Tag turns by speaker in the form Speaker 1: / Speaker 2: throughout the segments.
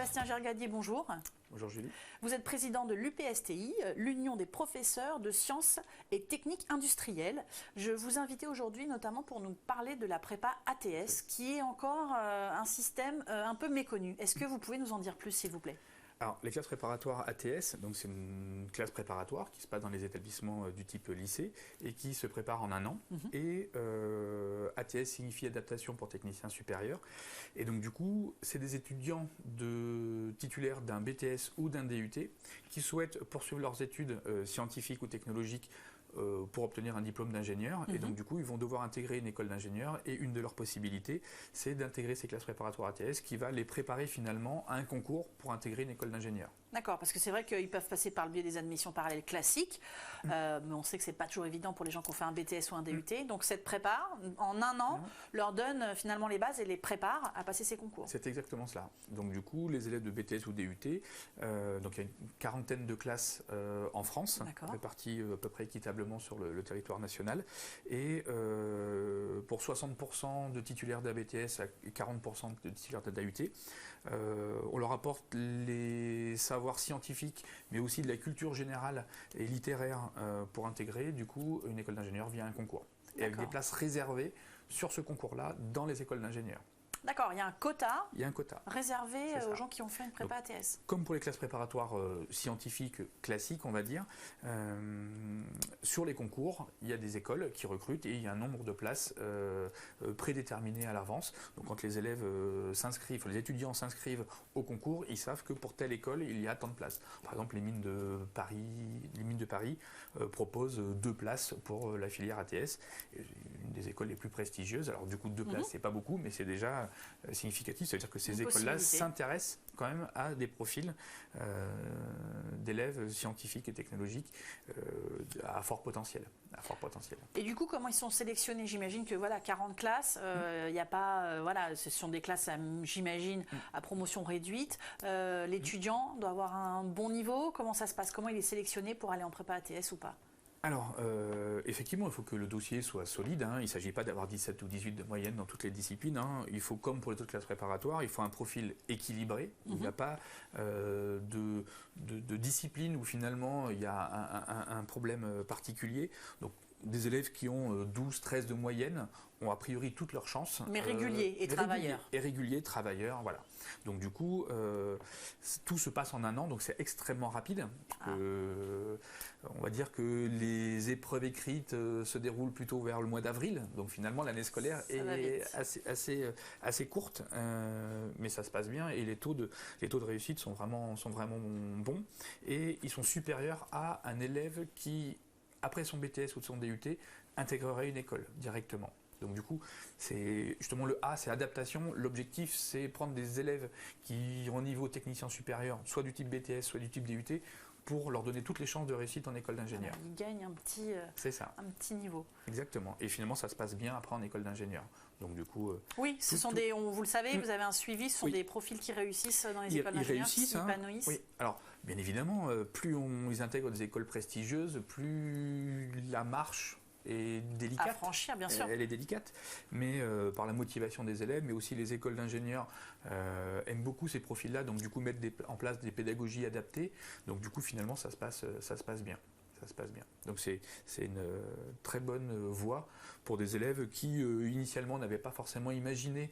Speaker 1: Sébastien Gergadier, bonjour.
Speaker 2: Bonjour Julie.
Speaker 1: Vous êtes président de l'UPSTI, l'Union des professeurs de sciences et techniques industrielles. Je vous invitais aujourd'hui notamment pour nous parler de la prépa ATS, qui est encore un système un peu méconnu. Est-ce que vous pouvez nous en dire plus, s'il vous plaît ?
Speaker 2: Alors, les classes préparatoires ATS, donc c'est une classe préparatoire qui se passe dans les établissements du type lycée et qui se prépare en un an. Et ATS signifie adaptation pour technicien supérieur. Et donc du coup, c'est des étudiants titulaires d'un BTS ou d'un DUT qui souhaitent poursuivre leurs études scientifiques ou technologiques pour obtenir un diplôme d'ingénieur. Et donc du coup, ils vont devoir intégrer une école d'ingénieur et une de leurs possibilités, c'est d'intégrer ces classes préparatoires ATS qui va les préparer finalement à un concours pour intégrer une école d'ingénieur.
Speaker 1: D'accord, parce que c'est vrai qu'ils peuvent passer par le biais des admissions parallèles classiques, mais on sait que c'est pas toujours évident pour les gens qui ont fait un BTS ou un DUT. Donc cette prépa, en un an, leur donne finalement les bases et les prépare à passer ces concours.
Speaker 2: C'est exactement cela. Donc du coup, les élèves de BTS ou DUT, donc il y a une quarantaine de classes en France, réparties à peu près équitablement sur le territoire national. Et pour 60% de titulaires d'un BTS et 40% de titulaires d'un DUT, on leur apporte les savoirs scientifiques, mais aussi de la culture générale et littéraire pour intégrer du coup une école d'ingénieur via un concours. Et avec des places réservées sur ce concours-là dans les écoles d'ingénieurs.
Speaker 1: D'accord, il y a un quota, réservé aux gens qui ont fait une prépa ATS.
Speaker 2: Comme pour les classes préparatoires scientifiques classiques, on va dire, sur les concours, il y a des écoles qui recrutent et il y a un nombre de places prédéterminées à l'avance. Donc quand les élèves s'inscrivent, les étudiants s'inscrivent au concours, ils savent que pour telle école, il y a tant de places. Par exemple, les mines de Paris proposent 2 places pour la filière ATS, une des écoles les plus prestigieuses. Alors du coup, 2 places, c'est pas beaucoup, mais c'est déjà significatif, c'est-à-dire que ces écoles-là s'intéressent quand même à des profils d'élèves scientifiques et technologiques à fort potentiel.
Speaker 1: Et du coup, comment ils sont sélectionnés? J'imagine que voilà, 40 classes, il n'y a pas, voilà, ce sont des classes, j'imagine, à promotion réduite. L'étudiant doit avoir un bon niveau. Comment ça se passe? Comment il est sélectionné pour aller en prépa ATS ou pas?
Speaker 2: Alors, effectivement, il faut que le dossier soit solide. Il ne s'agit pas d'avoir 17 ou 18 de moyenne dans toutes les disciplines. Il faut, comme pour les autres classes préparatoires, il faut un profil équilibré. Il n'y a pas de discipline où finalement il y a un problème particulier. Donc, des élèves qui ont 12, 13 de moyenne ont a priori toutes leurs chances.
Speaker 1: Mais réguliers et travailleurs.
Speaker 2: Réguliers, travailleurs, voilà. Donc du coup, tout se passe en un an, donc c'est extrêmement rapide. On va dire que les épreuves écrites se déroulent plutôt vers le mois d'avril. Donc finalement, l'année scolaire est assez courte, mais ça se passe bien et les taux de réussite sont vraiment bons. Et ils sont supérieurs à un élève qui, après son BTS ou son DUT, intégrerait une école directement. Donc du coup, c'est justement le A, c'est adaptation. L'objectif, c'est prendre des élèves qui ont un niveau technicien supérieur, soit du type BTS, soit du type DUT, pour leur donner toutes les chances de réussite en école d'ingénieur.
Speaker 1: Ils gagnent un petit niveau.
Speaker 2: Exactement. Et finalement, ça se passe bien après en école d'ingénieur. Donc du coup...
Speaker 1: oui, vous le savez, vous avez un suivi, ce sont des profils qui réussissent dans les écoles d'ingénieurs, qui s'épanouissent.
Speaker 2: Oui. Alors, bien évidemment, plus ils intègrent des écoles prestigieuses, plus la marche est délicate.
Speaker 1: À franchir, bien sûr.
Speaker 2: Elle est délicate, mais par la motivation des élèves, mais aussi les écoles d'ingénieurs aiment beaucoup ces profils-là, donc du coup mettre en place des pédagogies adaptées. Donc du coup, finalement, ça se passe bien. Donc c'est une très bonne voie pour des élèves qui initialement n'avaient pas forcément imaginé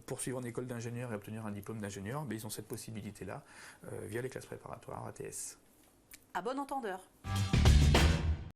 Speaker 2: poursuivre en école d'ingénieur et obtenir un diplôme d'ingénieur, mais ils ont cette possibilité-là via les classes préparatoires ATS.
Speaker 1: À bon entendeur.